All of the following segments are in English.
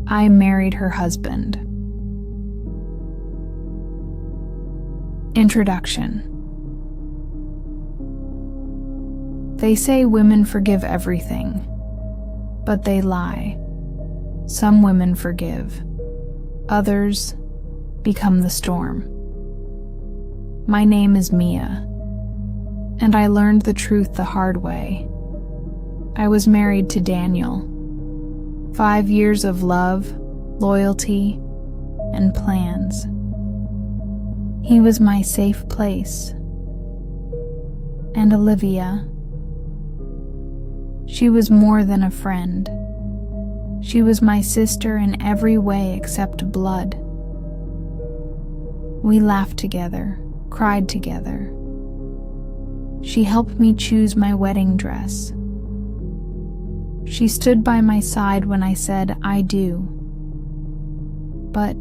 I married her husband. Introduction. They say women forgive everything, but they lie. Some women forgive. Others become the storm. My name is Mia, and I learned the truth the hard way. I was married to Daniel. 5 years of love, loyalty, and plans. He was my safe place. And Olivia, she was more than a friend. She was my sister in every way except blood. We laughed together, cried together. She helped me choose my wedding dress. She stood by my side when I said, I do. But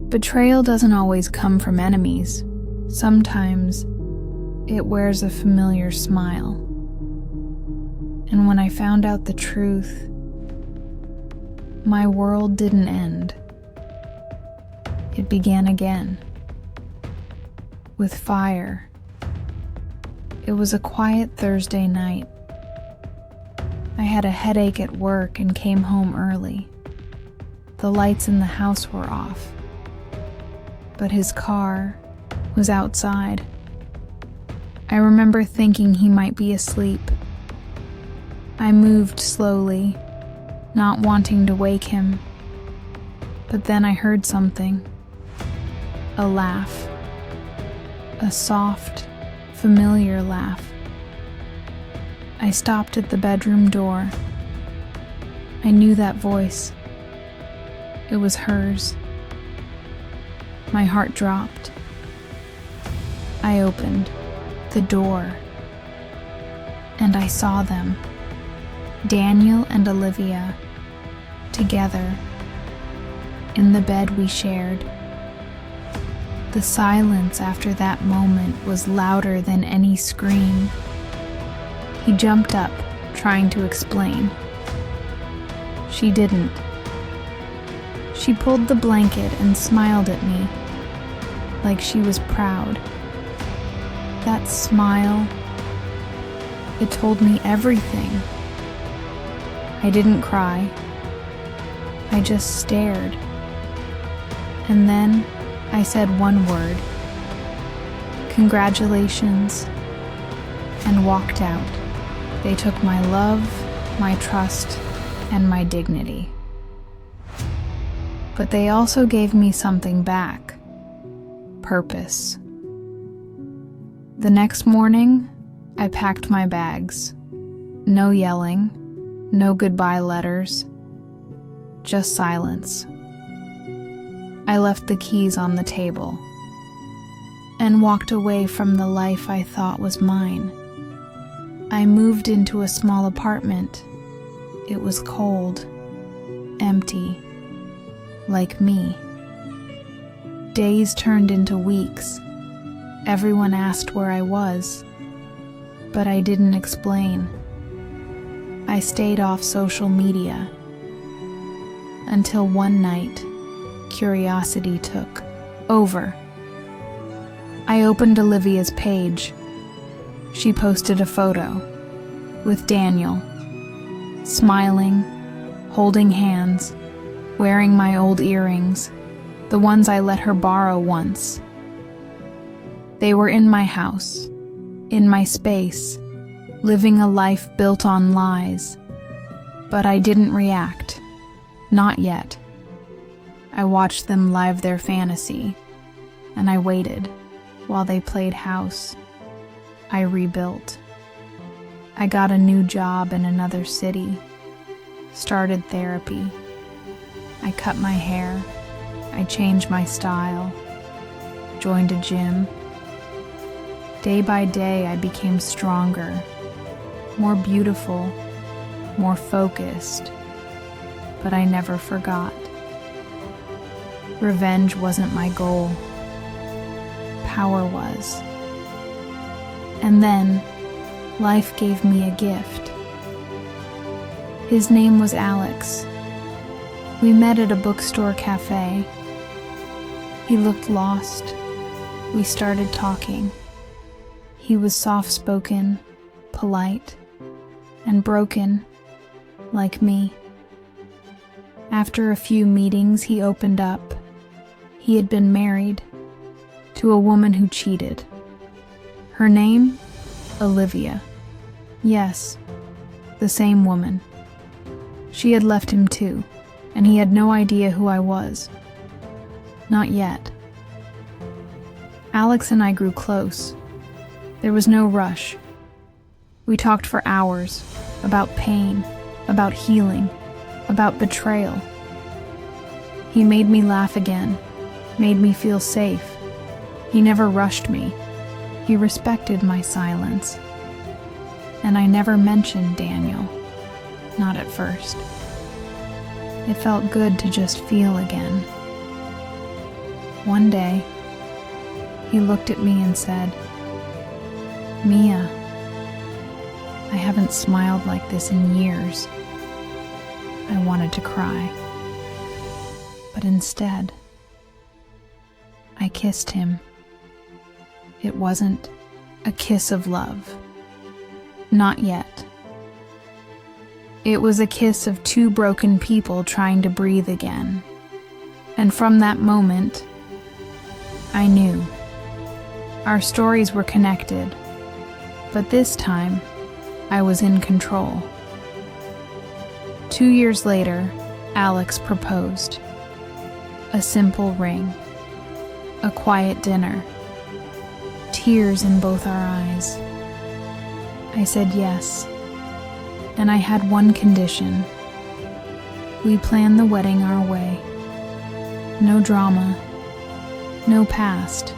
betrayal doesn't always come from enemies. Sometimes it wears a familiar smile. And when I found out the truth, my world didn't end. It began again. With fire. It was a quiet Thursday night. I had a headache at work and came home early. The lights in the house were off, but his car was outside. I remember thinking he might be asleep. I moved slowly, not wanting to wake him. But then I heard something. A laugh. A soft, familiar laugh. I stopped at the bedroom door. I knew that voice. It was hers. My heart dropped. I opened the door, and I saw them, Daniel and Olivia, together, in the bed we shared. The silence after that moment was louder than any scream. He jumped up, trying to explain. She didn't. She pulled the blanket and smiled at me, like she was proud. That smile, it told me everything. I didn't cry. I just stared. And then I said one word, congratulations, and walked out. They took my love, my trust, and my dignity. But they also gave me something back. Purpose. The next morning, I packed my bags. No yelling, no goodbye letters, just silence. I left the keys on the table and walked away from the life I thought was mine. I moved into a small apartment. It was cold, empty, like me. Days turned into weeks. Everyone asked where I was, but I didn't explain. I stayed off social media until one night, curiosity took over. I opened Olivia's page. She posted a photo with Daniel, smiling, holding hands, wearing my old earrings, the ones I let her borrow once. They were in my house, in my space, living a life built on lies. But I didn't react. Not yet. I watched them live their fantasy, and I waited while they played house. I rebuilt. I got a new job in another city, started therapy. I cut my hair. I changed my style, joined a gym. Day by day, I became stronger, more beautiful, more focused, but I never forgot. Revenge wasn't my goal. Power was. And then, life gave me a gift. His name was Alex. We met at a bookstore cafe. He looked lost. We started talking. He was soft-spoken, polite, and broken, like me. After a few meetings, he opened up. He had been married to a woman who cheated. Her name? Olivia. Yes, the same woman. She had left him too, and he had no idea who I was. Not yet. Alex and I grew close. There was no rush. We talked for hours about pain, about healing, about betrayal. He made me laugh again, made me feel safe. He never rushed me. He respected my silence. And I never mentioned Daniel, not at first. It felt good to just feel again. One day, he looked at me and said, "Mia, I haven't smiled like this in years." I wanted to cry. But instead, I kissed him. It wasn't a kiss of love. Not yet. It was a kiss of two broken people trying to breathe again. And from that moment, I knew. Our stories were connected, but this time, I was in control. 2 years later, Alex proposed. A simple ring. A quiet dinner. Tears in both our eyes. I said yes, and I had one condition. We planned the wedding our way. No drama, no past.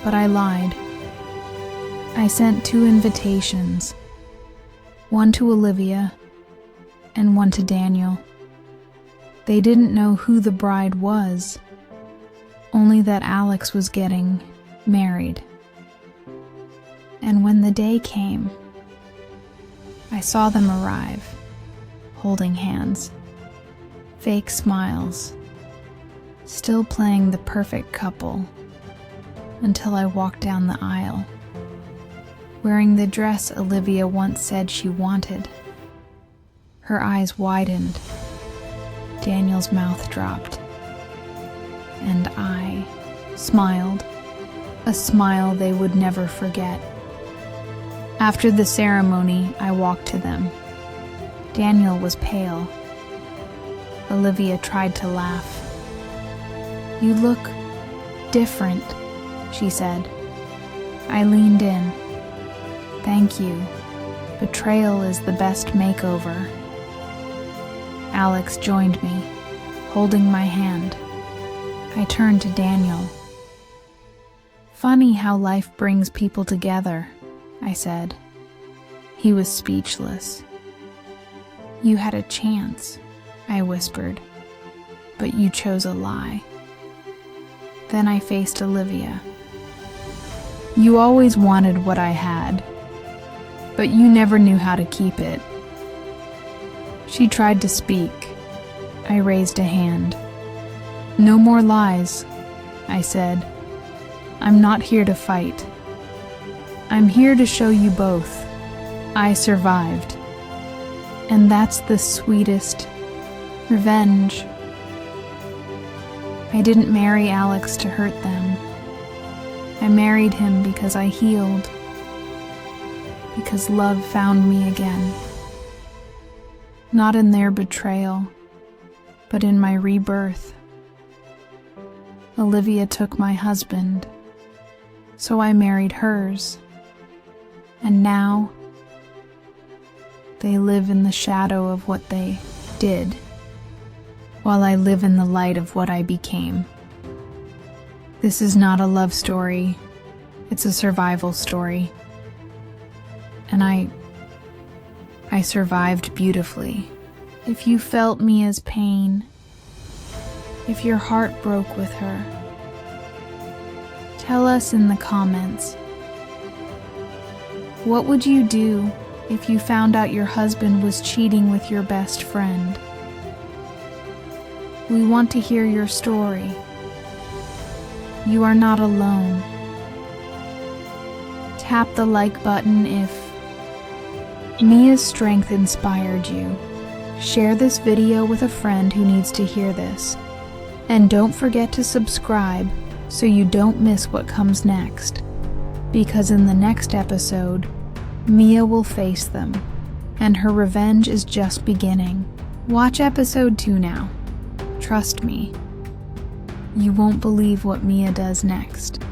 But I lied. I sent 2 invitations, one to Olivia and one to Daniel. They didn't know who the bride was, only that Alex was getting married. And when the day came, I saw them arrive, holding hands, fake smiles, still playing the perfect couple, until I walked down the aisle, wearing the dress Olivia once said she wanted. Her eyes widened, Daniel's mouth dropped, and I smiled, a smile they would never forget. After the ceremony, I walked to them. Daniel was pale. Olivia tried to laugh. "You look different," she said. I leaned in. "Thank you. Betrayal is the best makeover." Alex joined me, holding my hand. I turned to Daniel. "Funny how life brings people together," I said. He was speechless. "You had a chance," I whispered, "but you chose a lie." Then I faced Olivia. "You always wanted what I had, but you never knew how to keep it." She tried to speak. I raised a hand. "No more lies," I said. "I'm not here to fight. I'm here to show you both. I survived. And that's the sweetest revenge." I didn't marry Alex to hurt them. I married him because I healed. Because love found me again. Not in their betrayal, but in my rebirth. Olivia took my husband, so I married hers. And now, they live in the shadow of what they did, while I live in the light of what I became. This is not a love story, it's a survival story. And I survived beautifully. If you felt Mia's pain, if your heart broke with her, tell us in the comments. What would you do if you found out your husband was cheating with your best friend? We want to hear your story. You are not alone. Tap the like button if Mia's strength inspired you. Share this video with a friend who needs to hear this. And don't forget to subscribe so you don't miss what comes next. Because in the next episode, Mia will face them, and her revenge is just beginning. Watch episode 2 now. Trust me, you won't believe what Mia does next.